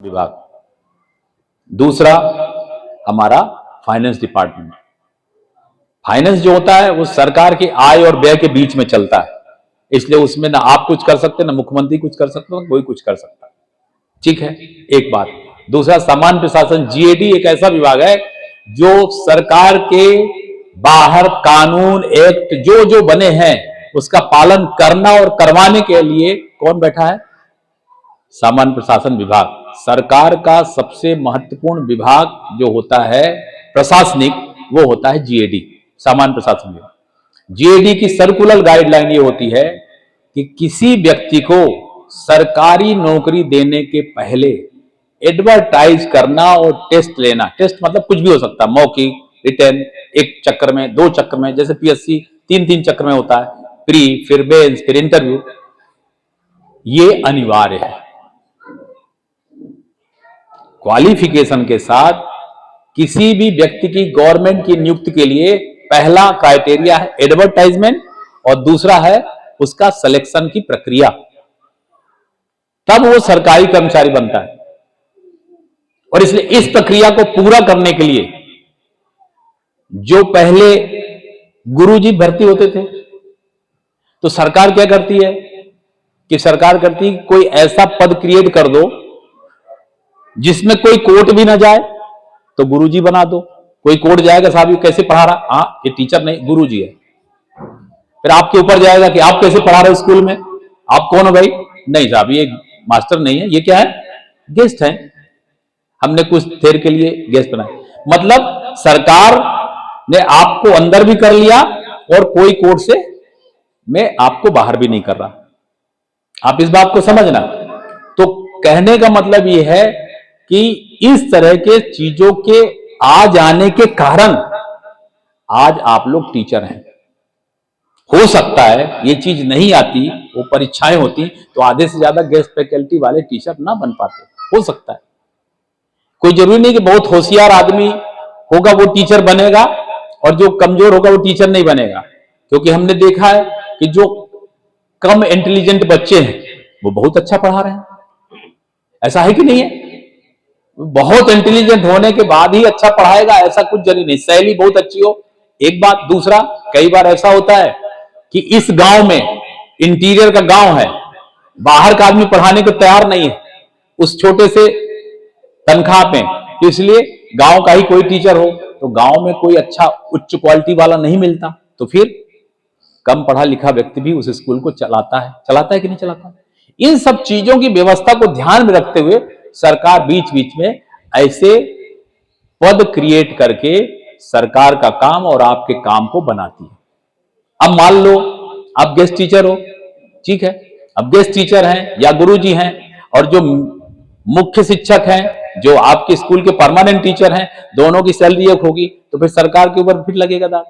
विभाग, दूसरा हमारा फाइनेंस डिपार्टमेंट। फाइनेंस जो होता है वो सरकार की आय और व्यय के बीच में चलता है, इसलिए उसमें ना आप कुछ कर सकते, ना मुख्यमंत्री कुछ कर सकते, ना कोई कुछ कर सकता। ठीक है, एक बात। दूसरा सामान्य प्रशासन, जीएडी एक ऐसा विभाग है जो सरकार के बाहर कानून एक्ट जो जो बने हैं उसका पालन करना और करवाने के लिए कौन बैठा है? सामान्य प्रशासन विभाग। सरकार का सबसे महत्वपूर्ण विभाग जो होता है प्रशासनिक, वो होता है जीएडी, सामान्य प्रशासन विभाग। जीएडी की सर्कुलर गाइडलाइन ये होती है कि किसी व्यक्ति को सरकारी नौकरी देने के पहले एडवर्टाइज करना और टेस्ट लेना। टेस्ट मतलब कुछ भी हो सकता है, मौखिक, रिटर्न, एक चक्कर में, दो चक्कर में, जैसे पीएससी 3-3 चक्कर में होता है, प्री, फिर मेंस, फिर इंटरव्यू, ये अनिवार्य है। क्वालिफिकेशन के साथ किसी भी व्यक्ति की गवर्नमेंट की नियुक्ति के लिए पहला क्राइटेरिया है एडवर्टाइजमेंट और दूसरा है उसका सिलेक्शन की प्रक्रिया, तब वो सरकारी कर्मचारी बनता है। और इसलिए इस प्रक्रिया को पूरा करने के लिए जो पहले गुरुजी भर्ती होते थे, तो सरकार क्या करती है कि सरकार करती है कोई ऐसा पद क्रिएट कर दो जिसमें कोई कोर्ट भी ना जाए, तो गुरुजी बना दो। कोई कोर्ट जाएगा, साहब ये कैसे पढ़ा रहा, हाँ ये टीचर नहीं, गुरुजी है। फिर आपके ऊपर जाएगा कि आप कैसे पढ़ा रहे हो स्कूल में, आप कौन हो भाई? नहीं साहब ये मास्टर नहीं है, ये क्या है, गेस्ट है, हमने कुछ देर के लिए गेस्ट बनाए। मतलब सरकार ने आपको अंदर भी कर लिया और कोई कोर्ट से मैं आपको बाहर भी नहीं कर रहा। आप इस बात को समझना। तो कहने का मतलब यह है कि इस तरह के चीजों के आ जाने के कारण आज आप लोग टीचर हैं। हो सकता है ये चीज नहीं आती, वो परीक्षाएं होती तो आधे से ज्यादा गेस्ट फैकल्टी वाले टीचर ना बन पाते, हो सकता है। कोई जरूरी नहीं कि बहुत होशियार आदमी होगा वो टीचर बनेगा और जो कमजोर होगा वो टीचर नहीं बनेगा, क्योंकि हमने देखा है कि जो कम इंटेलिजेंट बच्चे हैं वो बहुत अच्छा पढ़ा रहे हैं। ऐसा है कि नहीं है? बहुत इंटेलिजेंट होने के बाद ही अच्छा पढ़ाएगा ऐसा कुछ जरूरी नहीं, शैली बहुत अच्छी हो, एक बात। दूसरा, कई बार ऐसा होता है कि इस गांव में, इंटीरियर का गांव है, बाहर का आदमी पढ़ाने को तैयार नहीं है उस छोटे से तनख्वाह पे, इसलिए गांव का ही कोई टीचर हो तो गांव में कोई अच्छा उच्च क्वालिटी वाला नहीं मिलता, तो फिर कम पढ़ा लिखा व्यक्ति भी उस स्कूल को चलाता है कि नहीं चलाता। इन सब चीजों की व्यवस्था को ध्यान में रखते हुए सरकार बीच बीच में ऐसे पद क्रिएट करके सरकार का काम और आपके काम को बनाती है। अब मान लो आप गेस्ट टीचर हो, ठीक है, अब गेस्ट टीचर हैं या गुरुजी हैं और जो मुख्य शिक्षक हैं जो आपके स्कूल के परमानेंट टीचर हैं, दोनों की सैलरी एक होगी, तो फिर सरकार के ऊपर फिर लगेगा दाग।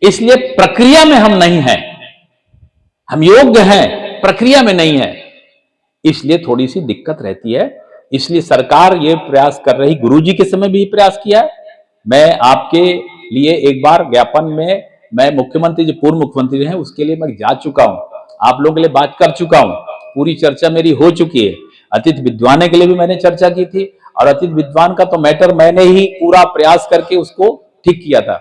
इसलिए प्रक्रिया में हम नहीं हैं, हम योग्य हैं, प्रक्रिया में नहीं है, इसलिए थोड़ी सी दिक्कत रहती है। इसलिए सरकार ये प्रयास कर रही, गुरुजी के समय भी प्रयास किया है। मैं आपके लिए एक बार ज्ञापन में, मैं मुख्यमंत्री जो पूर्व मुख्यमंत्री हैं उसके लिए मैं जा चुका हूं, आप लोगों के लिए बात कर चुका हूं, पूरी चर्चा मेरी हो चुकी है। अतिथि विद्वान के लिए भी मैंने चर्चा की थी और अतिथि विद्वान का तो मैटर मैंने ही पूरा प्रयास करके उसको ठीक किया था,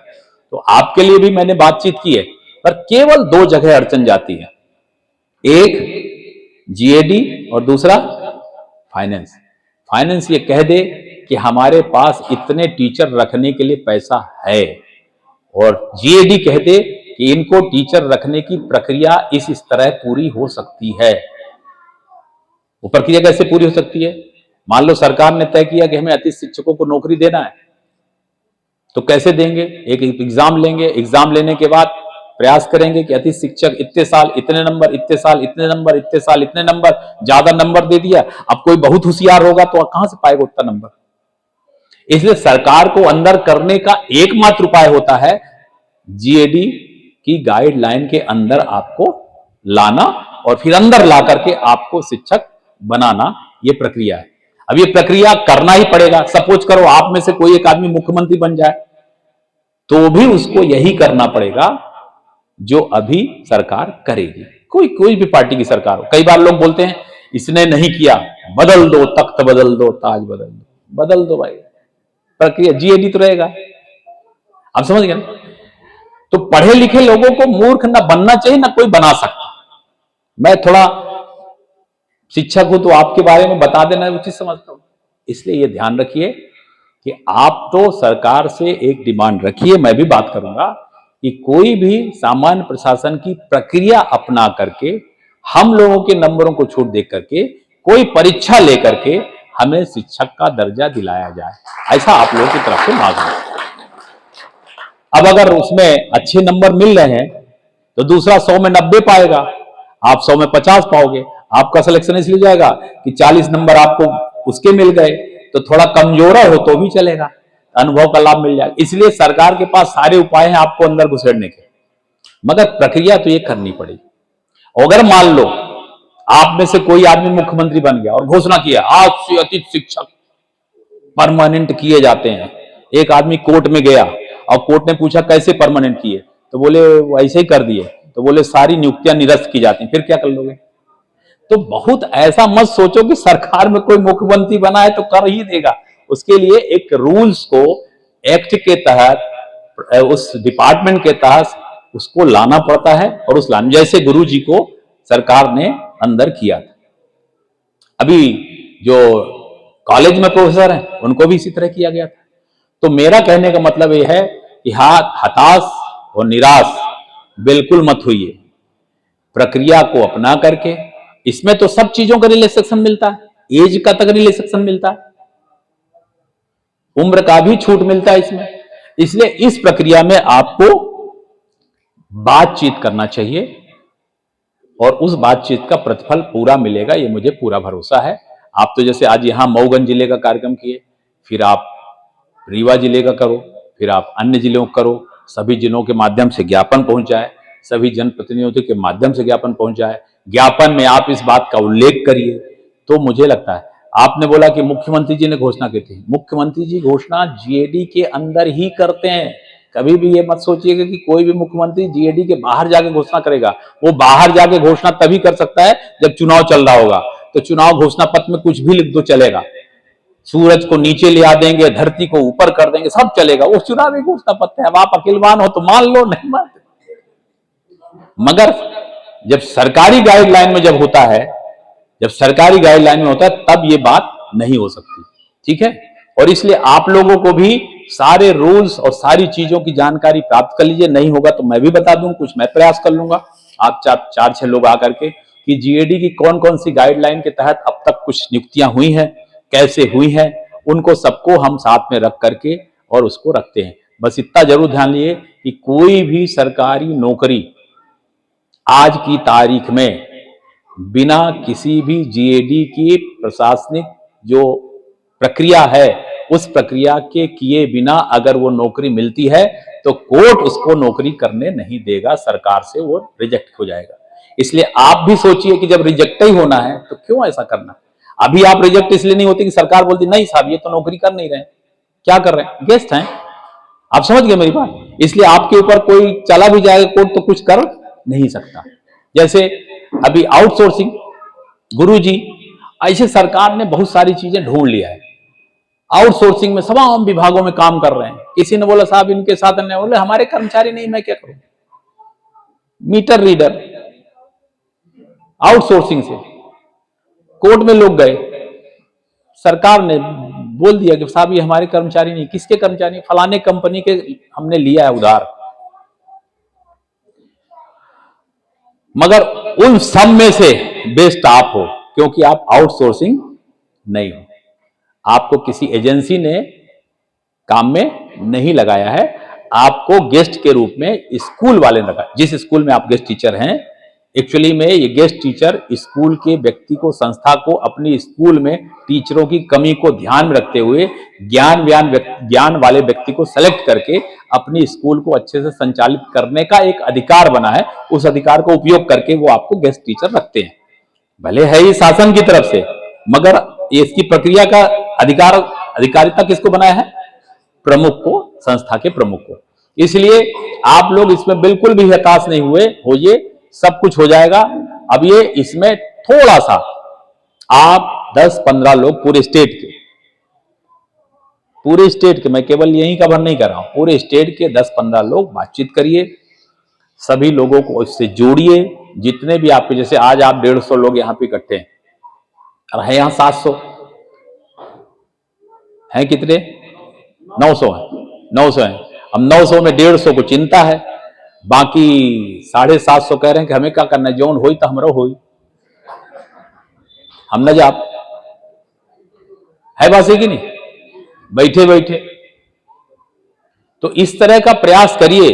तो आपके लिए भी मैंने बातचीत की है। पर केवल 2 जगह अड़चन जाती है, एक जीएडी और दूसरा फाइनेंस। फाइनेंस ये कह दे कि हमारे पास इतने टीचर रखने के लिए पैसा है, और जीएडी कह दे कि इनको टीचर रखने की प्रक्रिया इस तरह पूरी हो सकती है। वो प्रक्रिया कैसे पूरी हो सकती है? मान लो सरकार ने तय किया कि हमें अतिथि शिक्षकों को नौकरी देना है, तो कैसे देंगे? एक एग्जाम लेंगे, एग्जाम लेने के बाद प्रयास करेंगे कि अतिथि शिक्षक इतने साल इतने नंबर, इतने साल इतने नंबर, इतने साल इतने नंबर, ज्यादा नंबर दे दिया। अब कोई बहुत होशियार होगा तो कहां से पाएगा उतना नंबर? इसलिए सरकार को अंदर करने का एकमात्र उपाय होता है जीएडी की गाइडलाइन के अंदर आपको लाना और फिर अंदर ला करके आपको शिक्षक बनाना, यह प्रक्रिया है। अब ये प्रक्रिया करना ही पड़ेगा। सपोज करो आप में से कोई एक आदमी मुख्यमंत्री बन जाए, तो भी उसको यही करना पड़ेगा जो अभी सरकार करेगी, कोई भी पार्टी की सरकार हो। कई बार लोग बोलते हैं इसने नहीं किया, बदल दो, तख्त बदल दो, ताज बदल दो भाई, प्रक्रिया जीएडी तो रहेगा। आप समझ गए ना? तो पढ़े लिखे लोगों को मूर्ख ना बनना चाहिए, ना कोई बना सकता। मैं थोड़ा शिक्षक हूं तो आपके बारे में बता देना उचित समझता हूं। इसलिए ये ध्यान रखिए कि आप तो सरकार से एक डिमांड रखिए, मैं भी बात करूंगा कि कोई भी सामान्य प्रशासन की प्रक्रिया अपना करके हम लोगों के नंबरों को छूट दे करके कोई परीक्षा लेकर के हमें शिक्षक का दर्जा दिलाया जाए, ऐसा आप लोगों की तरफ से मांग है। अब अगर उसमें अच्छे नंबर मिल रहे हैं तो दूसरा 100 में 90 पाएगा, आप 100 में 50 पाओगे, आपका सिलेक्शन इसलिए जाएगा कि 40 नंबर आपको उसके मिल गए, तो थोड़ा कमजोर हो तो भी चलेगा, अनुभव का लाभ मिल जाएगा। इसलिए सरकार के पास सारे उपाय हैं आपको अंदर घुसेड़ने के, मगर प्रक्रिया तो ये करनी पड़ेगी। अगर मान लो आप में से कोई आदमी मुख्यमंत्री बन गया और घोषणा किया आज से अतिथि शिक्षक परमानेंट किए जाते हैं, एक आदमी कोर्ट में गया और कोर्ट ने पूछा कैसे परमानेंट किए, तो बोले ऐसे ही कर दिए, तो बोले सारी नियुक्तियां निरस्त की जाती, फिर क्या कर लोगे? तो बहुत ऐसा मत सोचो कि सरकार में कोई मुख्यमंत्री बना है तो कर ही देगा। उसके लिए एक रूल्स को एक्ट के तहत उस डिपार्टमेंट के तहत उसको लाना पड़ता है, और उस लाने जैसे गुरु जी को सरकार ने अंदर किया था। अभी जो कॉलेज में प्रोफेसर हैं उनको भी इसी तरह किया गया था। तो मेरा कहने का मतलब यह है कि हताश और निराश बिल्कुल मत होइए, प्रक्रिया को अपना करके, इसमें तो सब चीजों का रिलैक्सेशन मिलता है, एज का तक रिलैक्सेशन मिलता है, उम्र का भी छूट मिलता है इसमें। इसलिए इस प्रक्रिया में आपको बातचीत करना चाहिए और उस बातचीत का प्रतिफल पूरा मिलेगा, ये मुझे पूरा भरोसा है। आप तो जैसे आज यहां मऊगंज जिले का कार्यक्रम किए, फिर आप रीवा जिले का करो, फिर आप अन्य जिलों का करो, सभी जिलों के माध्यम से ज्ञापन पहुंच जाए, सभी जनप्रतिनिधियों के माध्यम से ज्ञापन पहुंच जाए, ज्ञापन में आप इस बात का उल्लेख करिए। तो मुझे लगता है, आपने बोला कि मुख्यमंत्री जी ने घोषणा की थी, मुख्यमंत्री जी घोषणा जीएडी के अंदर ही करते हैं। कभी भी ये मत सोचिएगा कि कोई भी मुख्यमंत्री जीएडी के बाहर जाके घोषणा करेगा। वो बाहर जाके घोषणा तभी कर सकता है जब चुनाव चल रहा होगा, तो चुनाव घोषणा पत्र में कुछ भी लिख दो चलेगा, सूरज को नीचे ले आ देंगे, धरती को ऊपर कर देंगे, सब चलेगा, वो चुनावी घोषणा पत्र है। अब आप अकिलवान हो तो मान लो, नहीं मान, मगर जब सरकारी गाइडलाइन में जब होता है, जब सरकारी गाइडलाइन में होता है तब ये बात नहीं हो सकती, ठीक है। और इसलिए आप लोगों को भी सारे रूल्स और सारी चीजों की जानकारी प्राप्त कर लीजिए। नहीं होगा तो मैं भी बता दूं, कुछ मैं प्रयास कर लूंगा, आप 4-6 लोग आकर के, कि जीएडी की कौन कौन सी गाइडलाइन के तहत अब तक कुछ नियुक्तियां हुई हैं, कैसे हुई हैं, उनको सबको हम साथ में रख करके और उसको रखते हैं। बस इतना जरूर ध्यान लिए कि कोई भी सरकारी नौकरी आज की तारीख में बिना किसी भी जीएडी की प्रशासनिक जो प्रक्रिया है उस प्रक्रिया के किए बिना अगर वो नौकरी मिलती है तो कोर्ट उसको नौकरी करने नहीं देगा, सरकार से वो रिजेक्ट हो जाएगा। इसलिए आप भी सोचिए कि जब रिजेक्ट ही होना है तो क्यों ऐसा करना। अभी आप रिजेक्ट इसलिए नहीं होती कि सरकार बोलती नहीं साहब ये तो नौकरी कर नहीं रहे, क्या कर रहे हैं, गेस्ट हैं। आप समझ गए मेरी बात। इसलिए आपके ऊपर कोई चला भी जाएगा कोर्ट तो कुछ कर नहीं सकता। जैसे अभी आउटसोर्सिंग, गुरुजी, ऐसे सरकार ने बहुत सारी चीजें ढूंढ लिया है। आउटसोर्सिंग में तमाम विभागों में काम कर रहे हैं। किसी ने बोला साहब इनके साथ नहीं, बोले हमारे कर्मचारी नहीं, मैं क्या करूं। मीटर रीडर आउटसोर्सिंग से कोर्ट में लोग गए, सरकार ने बोल दिया कि साहब ये हमारे कर्मचारी नहीं। किसके कर्मचारी? फलाने कंपनी के हमने लिया है उधार। मगर उन सब में से बेस्ट आप हो, क्योंकि आप आउटसोर्सिंग नहीं हो, आपको किसी एजेंसी ने काम में नहीं लगाया है, आपको गेस्ट के रूप में स्कूल वाले ने लगाया। जिस स्कूल में आप गेस्ट टीचर हैं, एक्चुअली में ये गेस्ट टीचर स्कूल के व्यक्ति को, संस्था को, अपनी स्कूल में टीचरों की कमी को ध्यान में रखते हुए ज्ञान वाले व्यक्ति को सेलेक्ट करके अपनी स्कूल को अच्छे से संचालित करने का एक अधिकार बना है। उस अधिकार को उपयोग करके वो आपको गेस्ट टीचर रखते हैं। भले है ही शासन की तरफ से, मगर इसकी प्रक्रिया का अधिकारिता किसको बनाया है? प्रमुख को, संस्था के प्रमुख को। इसलिए आप लोग इसमें बिल्कुल भी हताश नहीं होइए, सब कुछ हो जाएगा। अब ये इसमें थोड़ा सा आप 10-15 लोग पूरे स्टेट के, मैं केवल यहीं कवर नहीं कर रहा हूं, पूरे स्टेट के 10-15 लोग बातचीत करिए, सभी लोगों को इससे जोड़िए। जितने भी आपके, जैसे आज आप 150 लोग यहाँ पे इकट्ठे हैं और है यहाँ 700 हैं, कितने 900 हैं, 900 हैं। अब 900 में 150 को चिंता है, बाकी 750 कह रहे हैं कि हमें क्या करना है, जौन होई तो हमरो होई, हम न जाप है, बात है कि नहीं, बैठे बैठे। तो इस तरह का प्रयास करिए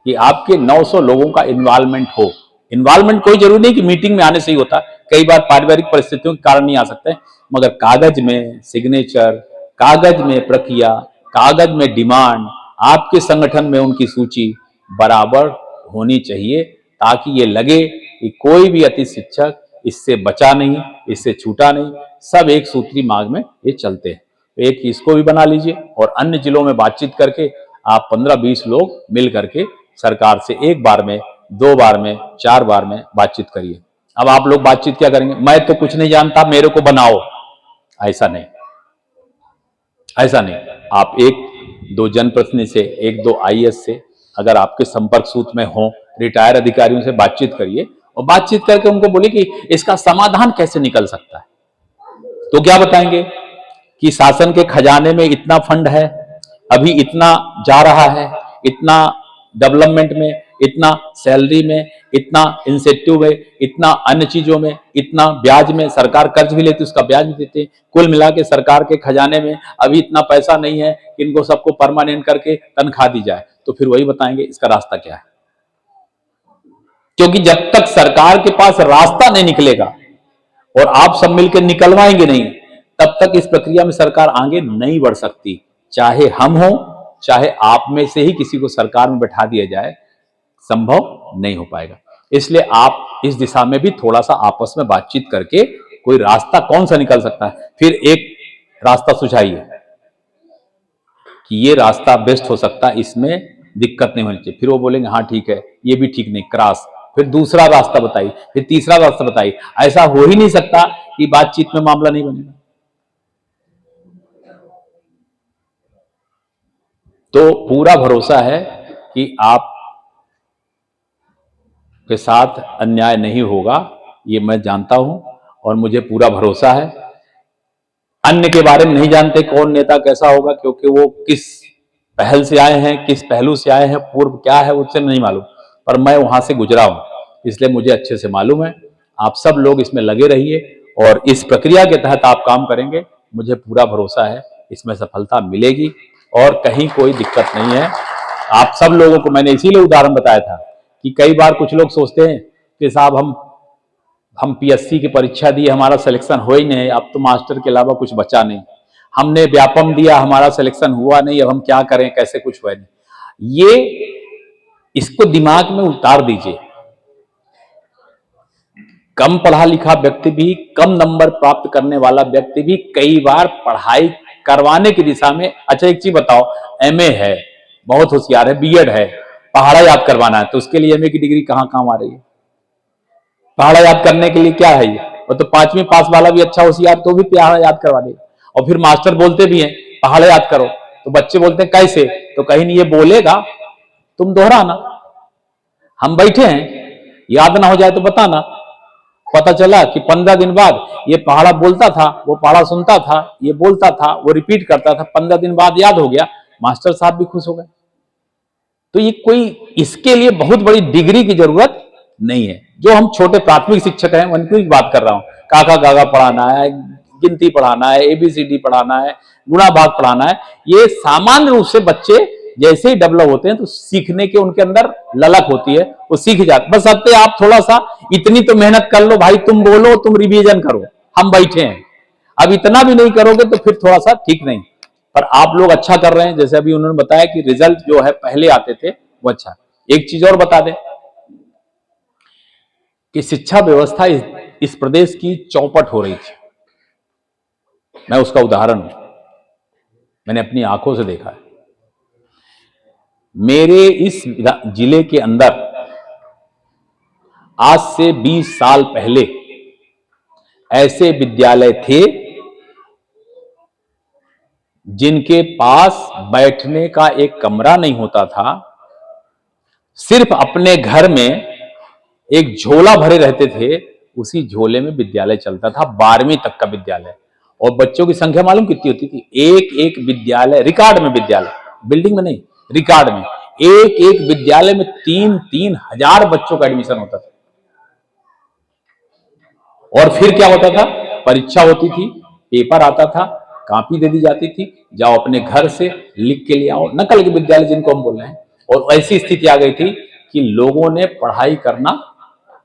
कि आपके 900 लोगों का इन्वॉल्वमेंट हो। इन्वॉल्वमेंट कोई जरूरी नहीं कि मीटिंग में आने से ही होता, कई बार पारिवारिक परिस्थितियों के कारण नहीं आ सकते, मगर कागज में सिग्नेचर, कागज में प्रक्रिया, कागज में डिमांड, आपके संगठन में उनकी सूची बराबर होनी चाहिए, ताकि ये लगे कि कोई भी अति शिक्षक इससे बचा नहीं, इससे छूटा नहीं, सब एक सूत्री मार्ग में ये चलते हैं। एक इसको भी बना लीजिए और अन्य जिलों में बातचीत करके आप 15-20 लोग मिल करके सरकार से एक बार में, 2 बार में, 4 बार में बातचीत करिए। अब आप लोग बातचीत क्या करेंगे, मैं तो कुछ नहीं जानता, मेरे को बनाओ, ऐसा नहीं, ऐसा नहीं। आप 1-2 जनप्रतिनिधि से, 1-2 आईएएस से, अगर आपके संपर्क सूत्र में हो, रिटायर अधिकारियों से बातचीत करिए और बातचीत करके उनको बोलिए कि इसका समाधान कैसे निकल सकता है। तो क्या बताएंगे कि शासन के खजाने में इतना फंड है, अभी इतना जा रहा है, इतना डेवलपमेंट में, इतना सैलरी में, इतना इंसेंटिव में, इतना अन्य चीजों में, इतना ब्याज में, सरकार कर्ज भी लेती उसका ब्याज भी देते, कुल मिला के सरकार के खजाने में अभी इतना पैसा नहीं है कि इनको सबको परमानेंट करके तनख्वाह दी जाए। तो फिर वही बताएंगे इसका रास्ता क्या है, क्योंकि जब तक सरकार के पास रास्ता नहीं निकलेगा और आप सब मिलकर निकलवाएंगे नहीं, तब तक इस प्रक्रिया में सरकार आगे नहीं बढ़ सकती। चाहे हम हो, चाहे आप में से ही किसी को सरकार में बैठा दिया जाए, संभव नहीं हो पाएगा। इसलिए आप इस दिशा में भी थोड़ा सा आपस में बातचीत करके कोई रास्ता कौन सा निकल सकता है, फिर एक रास्ता सुझाइए कि ये रास्ता बेस्ट हो सकता है, इसमें दिक्कत नहीं होनी चाहिए। फिर वो बोलेंगे हाँ ठीक है, ये भी ठीक नहीं, क्रॉस। फिर दूसरा रास्ता बताइए, फिर तीसरा रास्ता बताइए। ऐसा हो ही नहीं सकता कि बातचीत में मामला नहीं बनेगा। तो पूरा भरोसा है कि आप के साथ अन्याय नहीं होगा, ये मैं जानता हूं और मुझे पूरा भरोसा है। अन्य के बारे में नहीं जानते कौन नेता कैसा होगा, क्योंकि वो किस पहल से आए हैं, किस पहलू से आए हैं, पूर्व क्या है उससे नहीं मालूम, पर मैं वहां से गुजरा हूं, इसलिए मुझे अच्छे से मालूम है। आप सब लोग इसमें लगे रहिए और इस प्रक्रिया के तहत आप काम करेंगे, मुझे पूरा भरोसा है इसमें सफलता मिलेगी और कहीं कोई दिक्कत नहीं है। आप सब लोगों को मैंने इसीलिए उदाहरण बताया था कि कई बार कुछ लोग सोचते हैं कि साहब हम पीएससी की परीक्षा दी, हमारा सिलेक्शन हो ही नहीं, अब तो मास्टर के अलावा कुछ बचा नहीं, हमने व्यापम दिया, हमारा सिलेक्शन हुआ नहीं, अब हम क्या करें, कैसे कुछ हुआ नहीं। ये इसको दिमाग में उतार दीजिए। कम पढ़ा लिखा व्यक्ति भी, कम नंबर प्राप्त करने वाला व्यक्ति भी कई बार पढ़ाई करवाने की दिशा में, अच्छा एक चीज बताओ, एमए है, बहुत होशियार है, बीएड है, पहाड़ा याद करवाना है, तो उसके लिए एमए की डिग्री कहां काम आ रही है? पहाड़ा याद करने के लिए क्या है ये? और तो 5वीं पास वाला भी अच्छा होशियार तो भी पहाड़ा याद करवा देगा। और फिर मास्टर बोलते भी हैं पहाड़ा याद करो, तो बच्चे बोलते हैं कैसे, तो कहीं नहीं ये बोलेगा, तुम दोहराना, हम बैठे हैं, याद ना हो जाए तो बताना। पता चला कि 15 दिन बाद ये पहाड़ा बोलता था, वो पहाड़ा सुनता था, ये बोलता था, वो रिपीट करता था, 15 दिन बाद याद हो गया, मास्टर साहब भी खुश हो गए। तो ये कोई इसके लिए बहुत बड़ी डिग्री की जरूरत नहीं है। जो हम छोटे प्राथमिक शिक्षक हैं उनकी बात कर रहा हूं, काका गागा पढ़ाना है, गिनती पढ़ाना है, एबीसीडी पढ़ाना है, गुणा भाग पढ़ाना है, ये सामान्य रूप से बच्चे जैसे ही डेवलप होते हैं तो सीखने के उनके अंदर ललक होती है, वो सीख जाते। बस अब तो आप थोड़ा सा इतनी तो मेहनत कर लो भाई, तुम बोलो, तुम रिवीजन करो, हम बैठे हैं। अब इतना भी नहीं करोगे तो फिर थोड़ा सा ठीक नहीं, पर आप लोग अच्छा कर रहे हैं। जैसे अभी उन्होंने बताया कि रिजल्ट जो है पहले आते थे वो अच्छा। एक चीज और बता दें कि शिक्षा व्यवस्था इस प्रदेश की चौपट हो रही थी, मैं उसका उदाहरण हूं, मैंने अपनी आंखों से देखा है। मेरे इस जिले के अंदर आज से 20 साल पहले ऐसे विद्यालय थे जिनके पास बैठने का एक कमरा नहीं होता था, सिर्फ अपने घर में एक झोला भरे रहते थे, उसी झोले में विद्यालय चलता था, 12वीं तक का विद्यालय। और बच्चों की संख्या मालूम कितनी होती थी? एक एक विद्यालय, रिकॉर्ड में विद्यालय, बिल्डिंग में नहीं, रिकॉर्ड में एक एक विद्यालय में 3-3 हजार बच्चों का एडमिशन होता था। और फिर क्या होता था? परीक्षा होती थी, पेपर आता था, कॉपी दे दी जाती थी, जाओ अपने घर से लिख के ले आओ, नकल के विद्यालय जिनको हम बोल रहे हैं। और ऐसी स्थिति आ गई थी कि लोगों ने पढ़ाई करना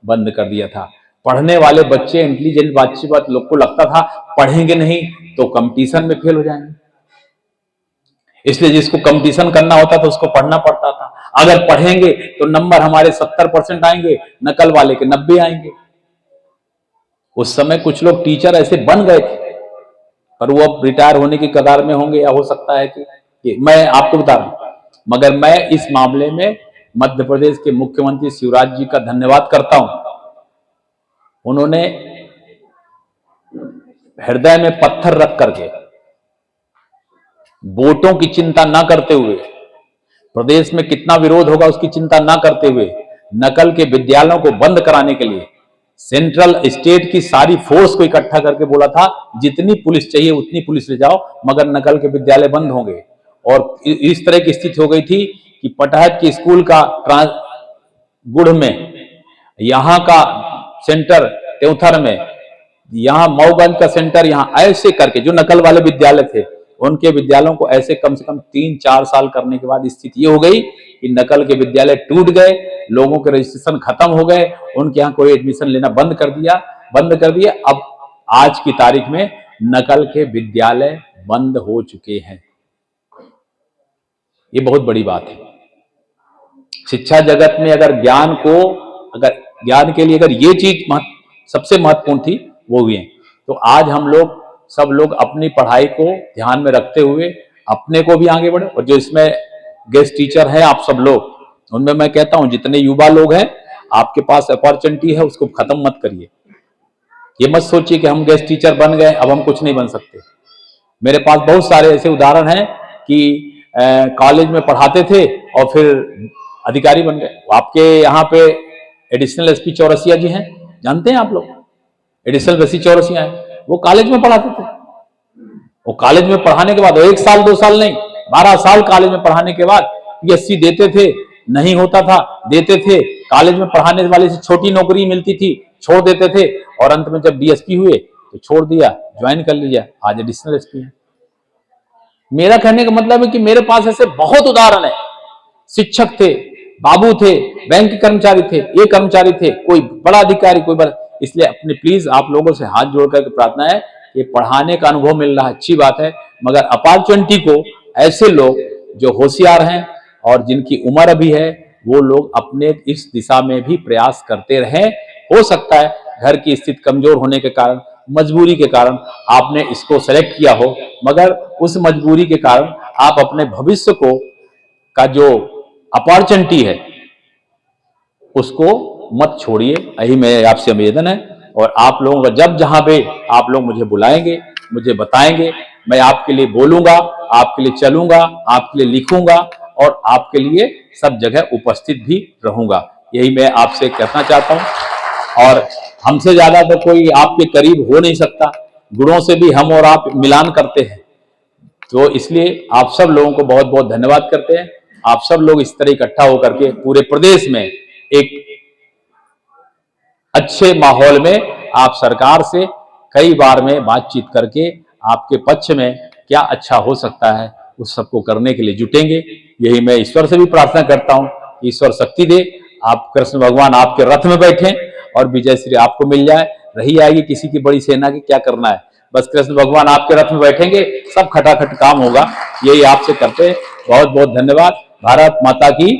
बंद कर दिया था। पढ़ने वाले बच्चे, इंटेलिजेंट बात लोग को लगता था पढ़ेंगे नहीं तो कंपटीशन में फेल हो जाएंगे, इसलिए जिसको कंपटीशन करना होता था उसको पढ़ना पड़ता था। अगर पढ़ेंगे तो नंबर हमारे 70% आएंगे, नकल वाले के 90 आएंगे। उस समय कुछ लोग टीचर ऐसे बन गए थे, पर वो अब रिटायर होने की कगार में होंगे, या हो सकता है कि मैं आपको बता रहा हूं। मगर मैं इस मामले में मध्य प्रदेश के मुख्यमंत्री शिवराज जी का धन्यवाद करता हूं। उन्होंने हृदय में पत्थर रख करके, वोटों की चिंता ना करते हुए, प्रदेश में कितना विरोध होगा उसकी चिंता ना करते हुए, नकल के विद्यालयों को बंद कराने के लिए सेंट्रल स्टेट की सारी फोर्स को इकट्ठा करके बोला था जितनी पुलिस चाहिए उतनी पुलिस ले जाओ, मगर नकल के विद्यालय बंद होंगे। और इस तरह की स्थिति हो गई थी कि पटहत के स्कूल का गुड़ में, यहां का सेंटर त्योथर में, यहां मऊगंज का सेंटर, यहां ऐसे करके जो नकल वाले विद्यालय थे उनके विद्यालयों को ऐसे कम से कम 3-4 साल करने के बाद स्थिति ये हो गई कि नकल के विद्यालय टूट गए, लोगों के रजिस्ट्रेशन खत्म हो गए, उनके यहां कोई एडमिशन लेना बंद कर दिया। अब आज की तारीख में नकल के विद्यालय बंद हो चुके हैं। ये बहुत बड़ी बात है। शिक्षा जगत में अगर ज्ञान के लिए अगर ये चीज सबसे महत्वपूर्ण थी वो हुई है, तो आज हम लोग सब लोग अपनी पढ़ाई को ध्यान में रखते हुए अपने को भी आगे बढ़े। और जो इसमें गेस्ट टीचर हैं आप सब लोग, उनमें मैं कहता हूं जितने युवा लोग हैं, आपके पास अपॉर्चुनिटी है उसको खत्म मत करिए। ये मत सोचिए कि हम गेस्ट टीचर बन गए अब हम कुछ नहीं बन सकते। मेरे पास बहुत सारे ऐसे उदाहरण हैं कि कॉलेज में पढ़ाते थे और फिर अधिकारी बन गए। आपके यहाँ पे एडिशनल एसपी चौरसिया जी हैं, जानते हैं आप लोग? एडिशनल एसपी चौरसिया है, वो कॉलेज में पढ़ाते थे। वो कॉलेज में पढ़ाने के बाद 1 साल 2 साल नहीं, 12 साल कॉलेज में पढ़ाने के बाद पीएससी देते थे, नहीं होता था, देते थे, कॉलेज में पढ़ाने वाले से छोटी नौकरी मिलती थी, छोड़ देते थे, और अंत में जब डीएसपी हुए तो छोड़ दिया, ज्वाइन कर लिया, आज एडिशनल एसपी है। मेरा कहने का मतलब है कि मेरे पास ऐसे बहुत उदाहरण है। शिक्षक थे, बाबू थे, बैंक कर्मचारी थे, ये कर्मचारी थे, कोई बड़ा अधिकारी, कोई बड़ा। इसलिए अपने प्लीज आप लोगों से हाथ जोड़ करके प्रार्थना है कि पढ़ाने का अनुभव मिल रहा है, अच्छी बात है, मगर अपॉर्चुनिटी को ऐसे लोग जो होशियार हैं और जिनकी उम्र अभी है, वो लोग अपने इस दिशा में भी प्रयास करते रहें। हो सकता है घर की स्थिति कमजोर होने के कारण, मजबूरी के कारण आपने इसको सेलेक्ट किया हो, मगर उस मजबूरी के कारण आप अपने भविष्य को का जो अपॉर्चुनिटी है उसको मत छोड़िए। यही मेरे आपसे निवेदन है। और आप लोगों का जब जहां पे आप लोग मुझे बुलाएंगे, मुझे बताएंगे, मैं आपके लिए बोलूंगा, आपके लिए चलूंगा, आपके लिए लिखूंगा और आपके लिए सब जगह उपस्थित भी रहूंगा। यही मैं आपसे कहना चाहता हूं। और हमसे ज्यादा तो कोई आपके करीब हो नहीं सकता, गुणों से भी हम और आप मिलान करते हैं। तो इसलिए आप सब लोगों को बहुत बहुत धन्यवाद करते हैं। आप सब लोग इस तरह इकट्ठा होकर के पूरे प्रदेश में एक अच्छे माहौल में आप सरकार से कई बार में बातचीत करके आपके पक्ष में क्या अच्छा हो सकता है उस सबको करने के लिए जुटेंगे। यही मैं ईश्वर से भी प्रार्थना करता हूं, ईश्वर शक्ति दे, आप कृष्ण भगवान आपके रथ में बैठे और विजय श्री आपको मिल जाए। रही आएगी किसी की बड़ी सेना की, क्या करना है, बस कृष्ण भगवान आपके रथ में बैठेंगे, सब खटाखट काम होगा। यही आपसे करते हैं। बहुत बहुत धन्यवाद। भारत माता की